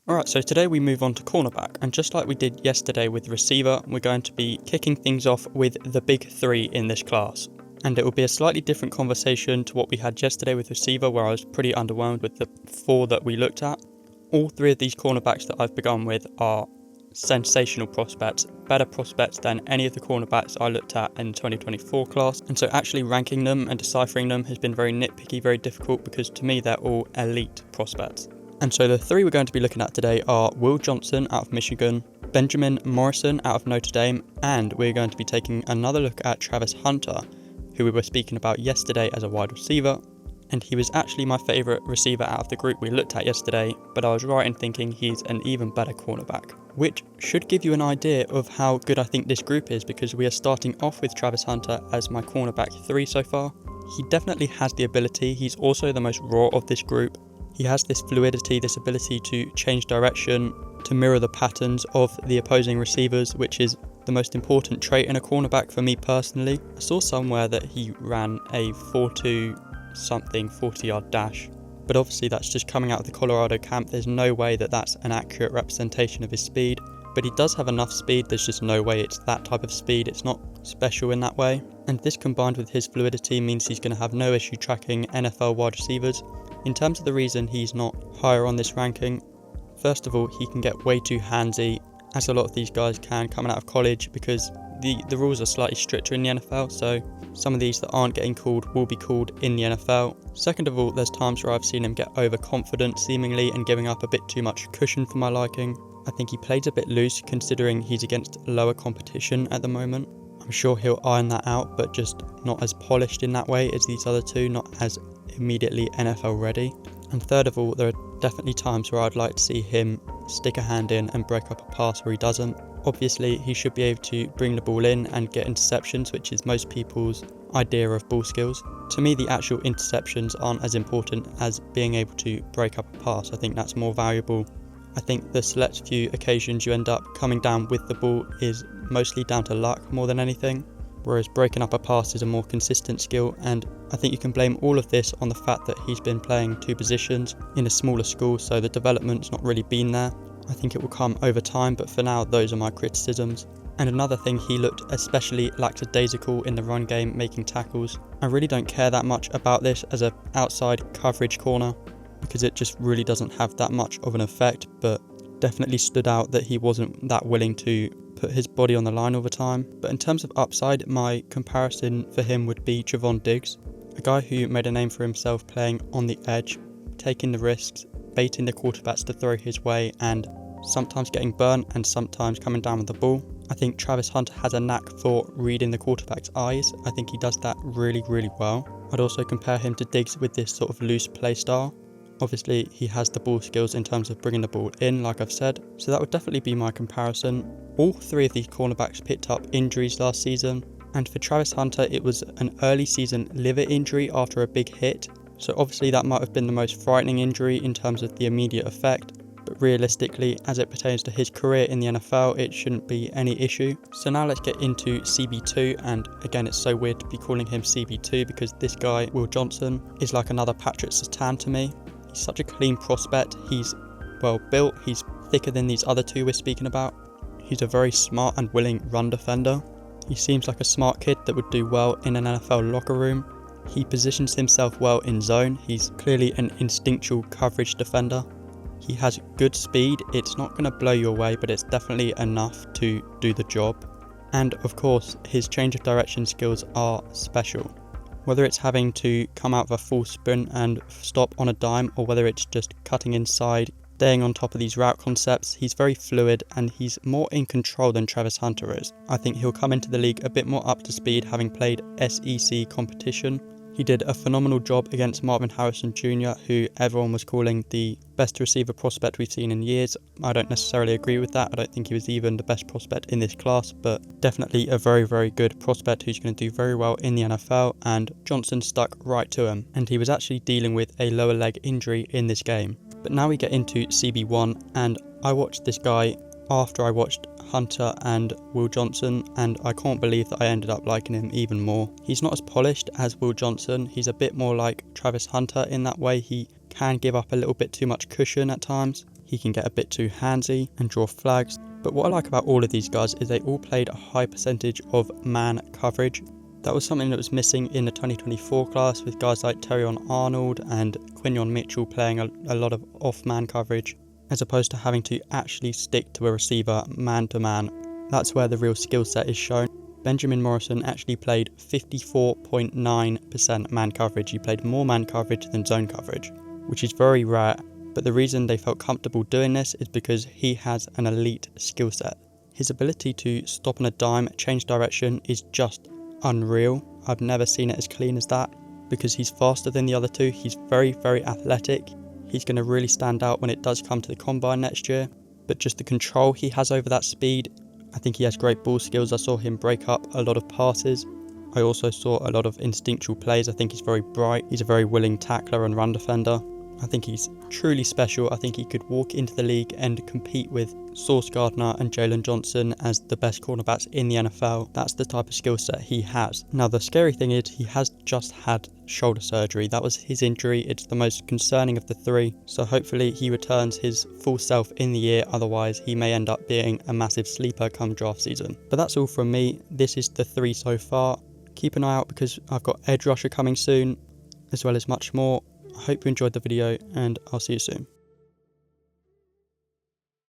Alright, so today we move on to cornerback, and just like we did yesterday with receiver, we're going to be kicking things off with the big three in this class. And it will be a slightly different conversation to what we had yesterday with receiver, where I was pretty underwhelmed with the four that we looked at. All three of these cornerbacks that I've begun with are sensational prospects, better prospects than any of the cornerbacks I looked at in the 2024 class. And so actually ranking them and deciphering them has been very nitpicky, very difficult, because to me they're all elite prospects. And so the three we're going to be looking at today are Will Johnson out of Michigan, Benjamin Morrison out of Notre Dame, and we're going to be taking another look at Travis Hunter, who we were speaking about yesterday as a wide receiver. And he was actually my favourite receiver out of the group we looked at yesterday, but I was right in thinking he's an even better cornerback, which should give you an idea of how good I think this group is, because we are starting off with Travis Hunter as my cornerback 3 so far. He definitely has the ability. He's also the most raw of this group. He has this fluidity, this ability to change direction, to mirror the patterns of the opposing receivers, which is the most important trait in a cornerback for me personally. I saw somewhere that he ran a 4.2 something 40-yard dash, but obviously that's just coming out of the Colorado camp. There's no way that that's an accurate representation of his speed, but he does have enough speed. There's just no way it's that type of speed. It's not special in that way, and this combined with his fluidity means he's going to have no issue tracking NFL wide receivers. In terms of the reason he's not higher on this ranking, first of all, he can get way too handsy, as a lot of these guys can coming out of college, because the rules are slightly stricter in the NFL, so some of these that aren't getting called will be called in the NFL. Second of all, there's times where I've seen him get overconfident seemingly and giving up a bit too much cushion for my liking. I think he plays a bit loose considering he's against lower competition at the moment. I'm sure he'll iron that out, but just not as polished in that way as these other two, not as immediately NFL ready. And third of all, there are definitely times where I'd like to see him stick a hand in and break up a pass where he doesn't. Obviously, he should be able to bring the ball in and get interceptions, which is most people's idea of ball skills. To me, the actual interceptions aren't as important as being able to break up a pass. I think that's more valuable. I think the select few occasions you end up coming down with the ball is mostly down to luck more than anything, whereas breaking up a pass is a more consistent skill, and I think you can blame all of this on the fact that he's been playing two positions in a smaller school, so the development's not really been there. I think it will come over time, but for now those are my criticisms. And another thing, he looked especially lackadaisical in the run game, making tackles. I really don't care that much about this as an outside coverage corner, because it just really doesn't have that much of an effect, but definitely stood out that he wasn't that willing to put his body on the line all the time. But in terms of upside, my comparison for him would be Trevon Diggs, a guy who made a name for himself playing on the edge, taking the risks, baiting the quarterbacks to throw his way, and sometimes getting burnt and sometimes coming down with the ball. I think Travis Hunter has a knack for reading the quarterback's eyes. I think he does that really, really well. I'd also compare him to Diggs with this sort of loose play style. Obviously, he has the ball skills in terms of bringing the ball in, like I've said, so that would definitely be my comparison. All three of these cornerbacks picked up injuries last season, and for Travis Hunter, it was an early season liver injury after a big hit, so obviously that might have been the most frightening injury in terms of the immediate effect, but realistically, as it pertains to his career in the NFL, it shouldn't be any issue. So now let's get into CB2, and again, it's so weird to be calling him CB2 because this guy, Will Johnson, is like another Patrick Surtain to me. He's such a clean prospect. He's well built. He's thicker than these other two we're speaking about. He's a very smart and willing run defender. He seems like a smart kid that would do well in an NFL locker room. He positions himself well in zone. He's clearly an instinctual coverage defender. He has good speed. It's not going to blow you away, but it's definitely enough to do the job. And of course, his change of direction skills are special. Whether it's having to come out of a full sprint and stop on a dime, or whether it's just cutting inside, staying on top of these route concepts, he's very fluid and he's more in control than Travis Hunter is. I think he'll come into the league a bit more up to speed, having played SEC competition. He did a phenomenal job against Marvin Harrison Jr., who everyone was calling the best receiver prospect we've seen in years. I don't necessarily agree with that. I don't think he was even the best prospect in this class, but definitely a very, very good prospect who's going to do very well in the NFL, and Johnson stuck right to him. And he was actually dealing with a lower leg injury in this game. But now we get into CB1, and I watched this guy after I watched Hunter and Will Johnson, and I can't believe that I ended up liking him even more. He's not as polished as Will Johnson. He's a bit more like Travis Hunter in that way. He can give up a little bit too much cushion at times. he can get a bit too handsy and draw flags. But what I like about all of these guys is they all played a high percentage of man coverage. That was something that was missing in the 2024 class, with guys like Terrion Arnold and Quinyon Mitchell playing a lot of off-man coverage, as opposed to having to actually stick to a receiver man-to-man. That's where the real skill set is shown. Benjamin Morrison actually played 54.9% man coverage. He played more man coverage than zone coverage, which is very rare. But the reason they felt comfortable doing this is because he has an elite skill set. His ability to stop on a dime, change direction is just unreal. I've never seen it as clean as that, because he's faster than the other two. He's very, very athletic. He's going to really stand out when it does come to the combine next year. But just the control he has over that speed, I think he has great ball skills. I saw him break up a lot of passes. I also saw a lot of instinctual plays. I think he's very bright. He's a very willing tackler and run defender. I think he's truly special. I think he could walk into the league and compete with Sauce Gardner and Jalen Johnson as the best cornerbacks in the NFL. That's the type of skill set he has. Now, the scary thing is he has just had shoulder surgery. That was his injury. It's the most concerning of the three. So hopefully he returns his full self in the year. Otherwise, he may end up being a massive sleeper come draft season. But that's all from me. This is the three so far. Keep an eye out because I've got edge rusher coming soon, as well as much more. I hope you enjoyed the video, and I'll see you soon.